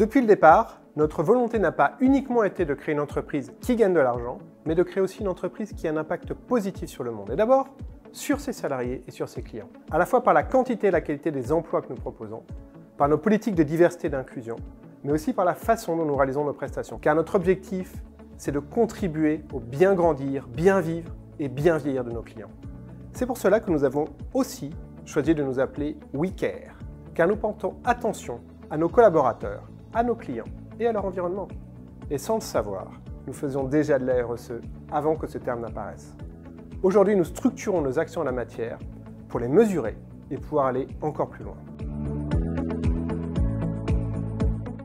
Depuis le départ, notre volonté n'a pas uniquement été de créer une entreprise qui gagne de l'argent, mais de créer aussi une entreprise qui a un impact positif sur le monde. Et d'abord, sur ses salariés et sur ses clients. À la fois par la quantité et la qualité des emplois que nous proposons, par nos politiques de diversité et d'inclusion, mais aussi par la façon dont nous réalisons nos prestations. Car notre objectif, c'est de contribuer au bien grandir, bien vivre et bien vieillir de nos clients. C'est pour cela que nous avons aussi choisi de nous appeler WeCare, car nous portons attention à nos collaborateurs, à nos clients et à leur environnement. Et sans le savoir, nous faisions déjà de la RSE avant que ce terme n'apparaisse. Aujourd'hui, nous structurons nos actions en la matière pour les mesurer et pouvoir aller encore plus loin.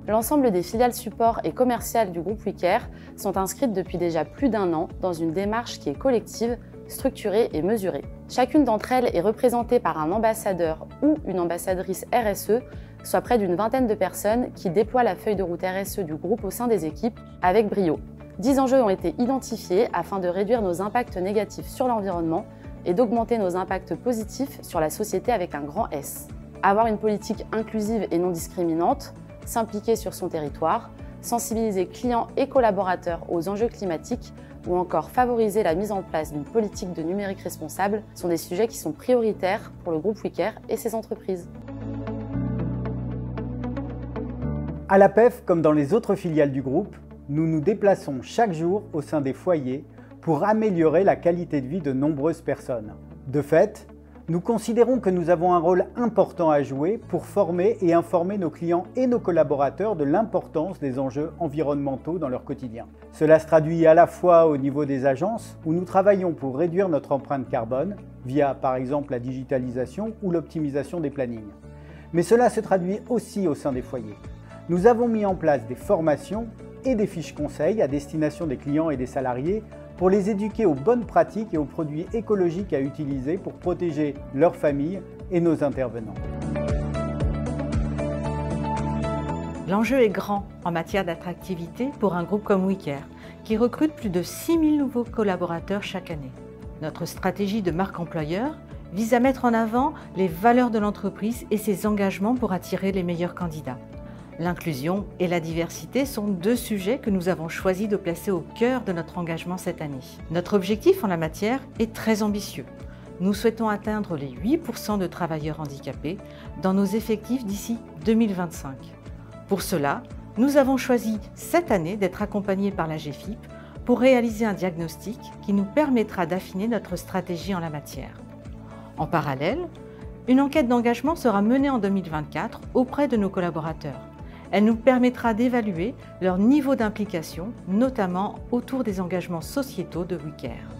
L'ensemble des filiales support et commerciales du groupe WeCare sont inscrites depuis déjà plus d'1 an dans une démarche qui est collective, structurée et mesurée. Chacune d'entre elles est représentée par un ambassadeur ou une ambassadrice RSE, soit près d'une vingtaine de personnes qui déploient la feuille de route RSE du groupe au sein des équipes avec brio. 10 enjeux ont été identifiés afin de réduire nos impacts négatifs sur l'environnement et d'augmenter nos impacts positifs sur la société avec un grand S. Avoir une politique inclusive et non discriminante, s'impliquer sur son territoire, sensibiliser clients et collaborateurs aux enjeux climatiques ou encore favoriser la mise en place d'une politique de numérique responsable sont des sujets qui sont prioritaires pour le groupe WeCare et ses entreprises. À l'APEF, comme dans les autres filiales du groupe, nous nous déplaçons chaque jour au sein des foyers pour améliorer la qualité de vie de nombreuses personnes. De fait, nous considérons que nous avons un rôle important à jouer pour former et informer nos clients et nos collaborateurs de l'importance des enjeux environnementaux dans leur quotidien. Cela se traduit à la fois au niveau des agences, où nous travaillons pour réduire notre empreinte carbone, via par exemple la digitalisation ou l'optimisation des plannings. Mais cela se traduit aussi au sein des foyers. Nous avons mis en place des formations et des fiches conseils à destination des clients et des salariés pour les éduquer aux bonnes pratiques et aux produits écologiques à utiliser pour protéger leur famille et nos intervenants. L'enjeu est grand en matière d'attractivité pour un groupe comme WeCare, qui recrute plus de 6000 nouveaux collaborateurs chaque année. Notre stratégie de marque employeur vise à mettre en avant les valeurs de l'entreprise et ses engagements pour attirer les meilleurs candidats. L'inclusion et la diversité sont 2 sujets que nous avons choisi de placer au cœur de notre engagement cette année. Notre objectif en la matière est très ambitieux. Nous souhaitons atteindre les 8% de travailleurs handicapés dans nos effectifs d'ici 2025. Pour cela, nous avons choisi cette année d'être accompagnés par la GEFIP pour réaliser un diagnostic qui nous permettra d'affiner notre stratégie en la matière. En parallèle, une enquête d'engagement sera menée en 2024 auprès de nos collaborateurs. Elle nous permettra d'évaluer leur niveau d'implication, notamment autour des engagements sociétaux de WeCare.